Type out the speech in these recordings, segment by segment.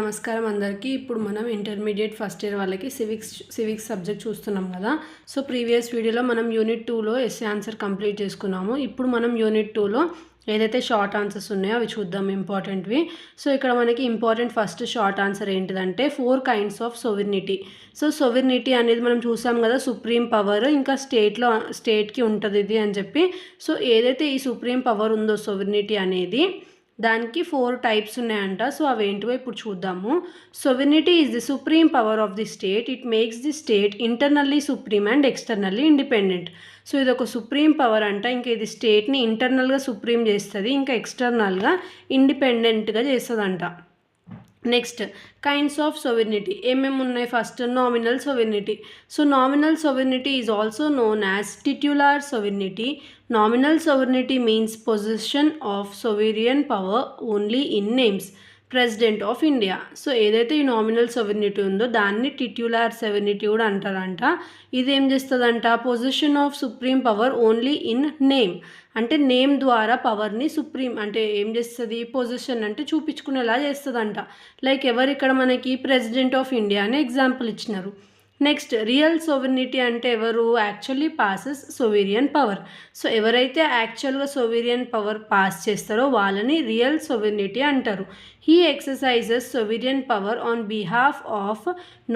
నమస్కారం అందరికీ. ఇప్పుడు మనం ఇంటర్మీడియట్ ఫస్ట్ ఇయర్ వాళ్ళకి సివిక్స్ సబ్జెక్ట్ చూస్తున్నాం కదా. సో ప్రీవియస్ వీడియోలో మనం యూనిట్ 2లో ఎస్ఏ ఆన్సర్ కంప్లీట్ చేసుకున్నాము. ఇప్పుడు మనం యూనిట్ 2లో ఏదైతే షార్ట్ ఆన్సర్స్ ఉన్నాయో అవి చూద్దాం, ఇంపార్టెంట్వి. సో ఇక్కడ మనకి ఇంపార్టెంట్ ఫస్ట్ షార్ట్ ఆన్సర్ ఏంటిదంటే 4 kinds ఆఫ్ సోవెర్నిటీ. సో సోవెర్నిటీ అనేది మనం చూసాం కదా, సుప్రీం పవర్ ఇంకా స్టేట్కి ఉంటుంది ఇది అని చెప్పి. సో ఏదైతే ఈ సుప్రీం పవర్ ఉందో సోవెర్నిటీ అనేది, దానికి 4 టైప్స్ ఉన్నాయంట. సో అవేంటివో ఇప్పుడు చూద్దాము. Sovereignty is the supreme power of the state. It makes the state internally supreme and externally independent. So ఇది ఒక సుప్రీం పవర్ అంట. ఇంకా ఇది స్టేట్ని ఇంటర్నల్గా సుప్రీం చేస్తుంది, ఇంకా ఎక్స్టర్నల్గా ఇండిపెండెంట్గా చేస్తుందంట. నెక్స్ట్ కైండ్స్ ఆఫ్ సోవెర్నిటీ ఏమేమి ఉన్నాయి? First nominal sovereignty. So nominal sovereignty is also known as titular sovereignty. Nominal sovereignty means position of sovereign power only in names. President of India. So ఏదైతే ఈ nominal సోవెర్నిటీ ఉందో దాన్ని టిట్యులార్ సోవెర్నిటీ కూడా అంటారంట. ఇది ఏం చేస్తుందంట? Position of supreme power only in name. అంటే నేమ్ ద్వారా పవర్ని సుప్రీం అంటే ఏం చేస్తుంది? పొజిషన్ అంటే చూపించుకునేలా చేస్తుందంట. లైక్ ఎవరు ఇక్కడ మనకి ప్రెసిడెంట్ ఆఫ్ ఇండియా అని ఎగ్జాంపుల్ ఇచ్చినారు. నెక్స్ట్ రియల్ సోవెర్నిటీ అంటే ఎవరు? Actually possesses sovereign power. So ఎవరైతే యాక్చువల్గా సోవెరియన్ పవర్ పాస్ చేస్తారో వాళ్ళని రియల్ సోవెర్నిటీ అంటారు. He exercises sovereign power on behalf of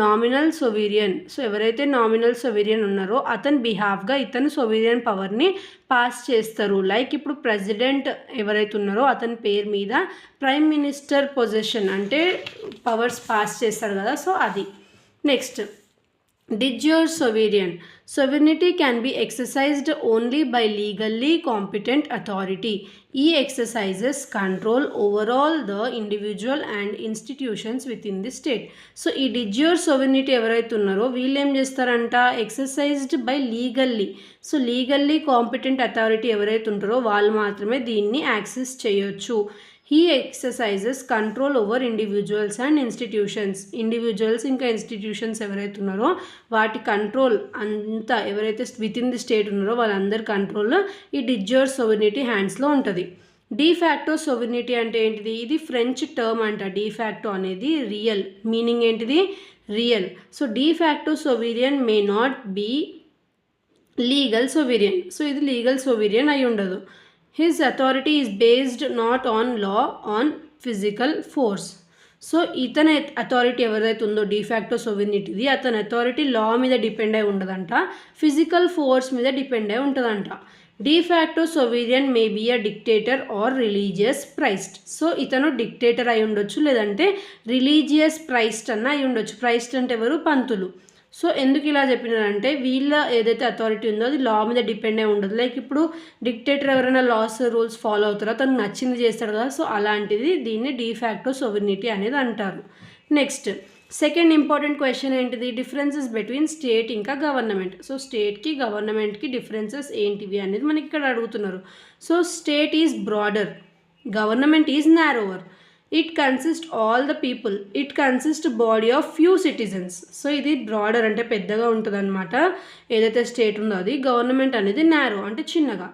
nominal sovereign. So ఎవరైతే నామినల్ సోవెరియన్ ఉన్నారో అతని బిహాఫ్గా ఇతను సోవెరియన్ పవర్ని పాస్ చేస్తారు. లైక్ ఇప్పుడు ప్రెసిడెంట్ ఎవరైతే ఉన్నారో అతని పేరు మీద ప్రైమ్ మినిస్టర్ పొజిషన్ అంటే పవర్స్ పాస్ చేస్తారు కదా. సో అది. Next de jure sovereign. Sovereignty can be exercised only by legally competent authority. E exercises control over all the individual and institutions within the state. So ఈ de jure sovereignty ఎవరైతే ఉన్నారో వీళ్ళు ఏం చేస్తారంట? Exercised by legally. So legally competent authority ఎవరైతే ఉంటారో వాళ్ళు మాత్రమే దీన్ని యాక్సెస్ చేయొచ్చు. He exercises control over individuals and institutions. Individuals ఇంకా ఇన్స్టిట్యూషన్స్ ఎవరైతే ఉన్నారో వాటి కంట్రోల్ అంతా ఎవరైతే విత్ ఇన్ ది స్టేట్ ఉన్నారో వాళ్ళందరి కంట్రోల్ ఈ de jure sovereignty హ్యాండ్స్లో ఉంటుంది. డిఫాక్టో సోవెర్నిటీ అంటే ఏంటిది? ఇది ఫ్రెంచ్ టర్మ్ అంట. డిఫాక్టో అనేది రియల్. మీనింగ్ ఏంటిది? Real. So de facto sovereign may not be legal sovereign. So ఇది లీగల్ సోవెరియన్ అయి ఉండదు. His authority is based not on law on physical force. So ఇతని అథారిటీ ఎవరైతే ఉందో డిఫాక్టో సోవెర్నిటీది, అతని అథారిటీ లా మీద డిపెండ్ అయి ఉండదంట, ఫిజికల్ ఫోర్స్ మీద డిపెండ్ అయి ఉంటుందంట. De facto sovereign may be a dictator or religious priest. So ఇతను డిక్టేటర్ అయి ఉండొచ్చు, లేదంటే రిలీజియస్ ప్రైస్ట్ అన్న అయి ఉండొచ్చు. ప్రైస్ట్ అంటే ఎవరు? పంతులు. సో ఎందుకు ఇలా చెప్పినారంటే వీళ్ళ ఏదైతే అథారిటీ ఉందో అది లా మీద డిపెండ్ అయి ఉండదు. లైక్ ఇప్పుడు డిక్టేటర్ ఎవరైనా లాస్ రూల్స్ ఫాలో అవుతారో తనకు నచ్చింది చేస్తాడు కదా. సో అలాంటిది దీన్ని డిఫాక్టో సోవెర్నిటీ అనేది అంటారు. నెక్స్ట్ సెకండ్ ఇంపార్టెంట్ క్వశ్చన్ ఏంటిది? డిఫరెన్సెస్ బిట్వీన్ స్టేట్ ఇంకా గవర్నమెంట్. సో స్టేట్కి గవర్నమెంట్కి డిఫరెన్సెస్ ఏంటివి అనేది మనకి ఇక్కడ అడుగుతున్నారు. So state is broader, government is నారోవర్. It consist all the people. It consist body of few citizens. So ఇది బ్రాడర్ అంటే పెద్దగా ఉంటుంది అనమాట ఏదైతే స్టేట్ ఉందో అది. గవర్నమెంట్ అనేది నారో అంటే చిన్నగా.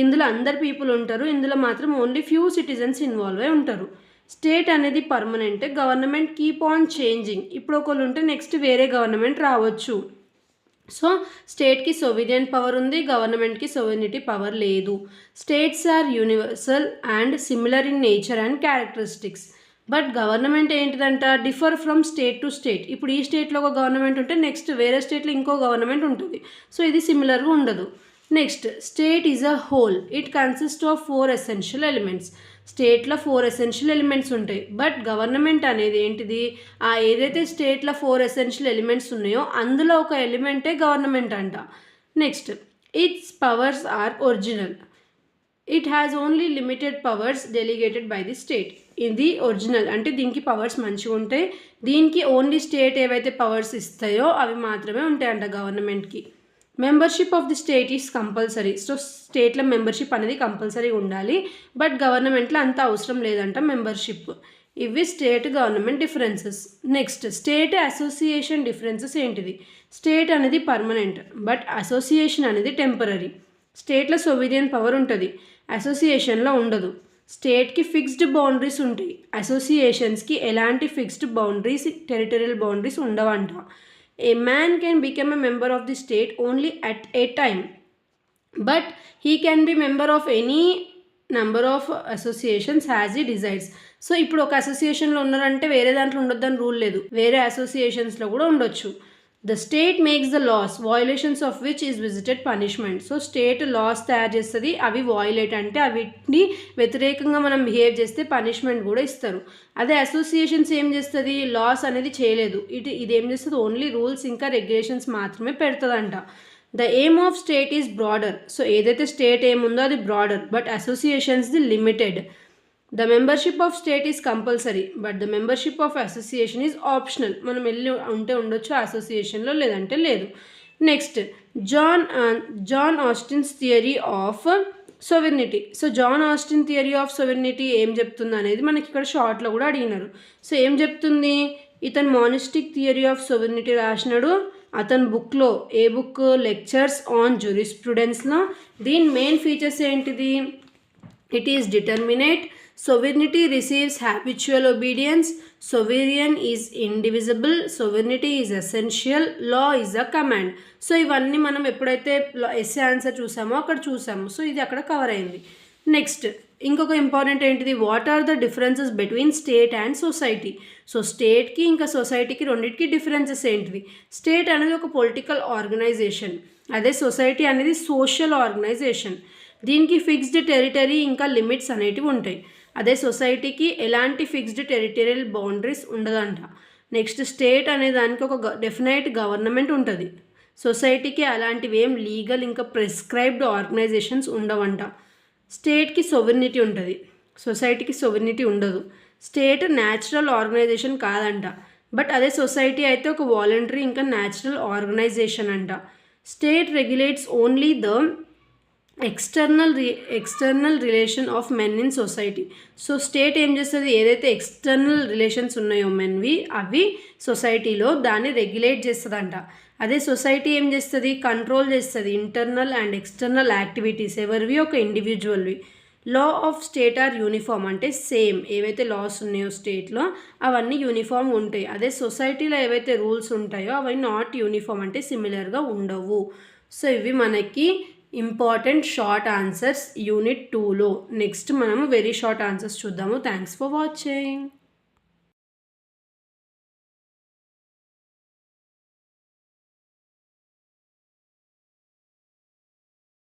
ఇందులో అందరు పీపుల్ ఉంటారు, ఇందులో మాత్రం ఓన్లీ ఫ్యూ సిటిజన్స్ ఇన్వాల్వ్ అయి ఉంటారు. స్టేట్ అనేది permanent, government keep on changing. ఇప్పుడు ఒకళ్ళు ఉంటే నెక్స్ట్ వేరే గవర్నమెంట్ రావచ్చు. సో స్టేట్కి సోవెరియన్ పవర్ ఉంది, గవర్నమెంట్కి సోవెర్నిటీ పవర్ లేదు. States are universal and similar in nature and characteristics. But government ఏంటిదంట? Differ from state to state. ఇప్పుడు ఈ స్టేట్లో ఒక గవర్నమెంట్ ఉంటే నెక్స్ట్ వేరే స్టేట్లో ఇంకో గవర్నమెంట్ ఉంటుంది. సో ఇది సిమిలర్గా ఉండదు. Next state is a whole. It consist of 4 essential elements. స్టేట్లో 4 essential ఎలిమెంట్స్ ఉంటాయి. బట్ గవర్నమెంట్ అనేది ఏంటిది? ఆ ఏదైతే స్టేట్లో 4 essential ఎలిమెంట్స్ ఉన్నాయో అందులో ఒక ఎలిమెంటే గవర్నమెంట్ అంట. Next its powers are original. It has only limited powers delegated by the state. ఇది ఒరిజినల్ అంటే దీనికి పవర్స్ మంచిగా ఉంటాయి. దీనికి ఓన్లీ స్టేట్ ఏవైతే పవర్స్ ఇస్తాయో అవి మాత్రమే ఉంటాయంట గవర్నమెంట్కి. Membership of the state is compulsory. So స్టేట్లో మెంబర్షిప్ అనేది కంపల్సరీ ఉండాలి, బట్ గవర్నమెంట్లో అంత అవసరం లేదంట మెంబర్షిప్. ఇవి state government differences. Next state association differences ఏంటిది? స్టేట్ అనేది పర్మనెంట్, బట్ అసోసియేషన్ అనేది టెంపరీ. స్టేట్లో సోవెరియన్ పవర్ ఉంటుంది, అసోసియేషన్లో ఉండదు. స్టేట్కి ఫిక్స్డ్ బౌండరీస్ ఉంటాయి, అసోసియేషన్స్కి ఎలాంటి ఫిక్స్డ్ బౌండరీస్, టెరిటోరియల్ బౌండరీస్ ఉండవంట. A man can become a member of the state only at a time, but he can be member of any number of associations has he desires. So ఇప్పుడు ఒక అసోసియేషన్లో ఉన్నారంటే వేరే దాంట్లో ఉండొద్దని rule లేదు, వేరే అసోసియేషన్స్లో కూడా ఉండొచ్చు. The state makes the laws violations of which is visited punishment. So state laws తయారు చేస్తుంది, అవి వయలేట్ అంటే అవిటిని వ్యతిరేకంగా మనం బిహేవ్ చేస్తే పనిష్మెంట్ కూడా ఇస్తారు. అదే అసోసియేషన్స్ ఏం చేస్తుంది, లాస్ అనేది చేయలేదు, ఇదేం చేస్తుంది, ఓన్లీ రూల్స్ ఇంకా రెగ్యులేషన్స్ మాత్రమే పెడుతుందంట. The aim of state is broader. So ఏదైతే స్టేట్ ఏం ఉందో అది బ్రాడర్, బట్ అసోసియేషన్స్ది limited. The membership of state is compulsory, but the membership of association is optional. మనం వెళ్ళి ఉంటే ఉండొచ్చు అసోసియేషన్లో, లేదంటే లేదు. Next John Austin's theory of sovereignty. So John Austin theory of sovereignty ఏం చెప్తుంది అనేది మనకి ఇక్కడ షార్ట్లో కూడా అడిగినారు. సో ఏం చెప్తుంది, ఇతను మానిస్టిక్ థియరీ ఆఫ్ సోవెర్నిటీ రాసినాడు అతని బుక్లో. ఏ బుక్, లెక్చర్స్ ఆన్ జూరిస్ప్రుడెన్స్లో. దీని మెయిన్ ఫీచర్స్ ఏంటిది, it is determinate, sovereignty receives habitual obedience, sovereign is indivisible, sovereignty is essential, law is a command. So ఇవన్నీ మనం ఎప్పుడైతే ఎస్ఏ ఆన్సర్ చూసామో అక్కడ చూసాము, సో ఇది అక్కడ కవర్ అయింది. నెక్స్ట్ ఇంకొక ఇంపార్టెంట్ ఏంటిది, what are the differences between state and society. So స్టేట్కి ఇంకా సొసైటీకి రెండింటికి డిఫరెన్సెస్ ఏంటిది. స్టేట్ అనేది ఒక పొలిటికల్ ఆర్గనైజేషన్, అదే సొసైటీ అనేది సోషల్ ఆర్గనైజేషన్. దీనికి ఫిక్స్డ్ టెరిటరీ ఇంకా లిమిట్స్ అనేటివి ఉంటాయి. అదే సొసైటీకి ఎలాంటి ఫిక్స్డ్ టెరిటోరియల్ బౌండరీస్ ఉండదంట. నెక్స్ట్ స్టేట్ అనే దానికి ఒక డెఫినైట్ గవర్నమెంట్ ఉంటుంది, సొసైటీకి అలాంటివి ఏం లీగల్ ఇంకా ప్రిస్క్రైబ్డ్ ఆర్గనైజేషన్స్ ఉండవంట. స్టేట్కి సోవెర్నిటీ ఉంటుంది, సొసైటీకి సోవెర్నిటీ ఉండదు. స్టేట్ న్యాచురల్ ఆర్గనైజేషన్ కాదంట, బట్ అదే సొసైటీ అయితే ఒక వాలంటరీ ఇంకా న్యాచురల్ ఆర్గనైజేషన్ అంట. State regulates only the external relation of men in society. So state ఏం చేస్తుంది, ఏదైతే ఎక్స్టర్నల్ రిలేషన్స్ ఉన్నాయో మెన్వి అవి సొసైటీలో దాన్ని రెగ్యులేట్ చేస్తుందంట. అదే సొసైటీ ఏం చేస్తుంది, కంట్రోల్ చేస్తుంది ఇంటర్నల్ అండ్ ఎక్స్టర్నల్ యాక్టివిటీస్ ఎవరివి, ఒక ఇండివిజువల్వి. Law of state are uniform, అంటే సేమ్ ఏవైతే లాస్ ఉన్నాయో స్టేట్లో అవన్నీ యూనిఫామ్ ఉంటాయి. అదే సొసైటీలో ఏవైతే రూల్స్ ఉంటాయో అవి నాట్ యూనిఫామ్, అంటే సిమిలర్గా ఉండవు. సో ఇవి మనకి ఇంపార్టెంట్ షార్ట్ ఆన్సర్స్ యూనిట్ 2లో. నెక్స్ట్ మనము వెరీ షార్ట్ ఆన్సర్స్ చూద్దాము. Thanks for watching.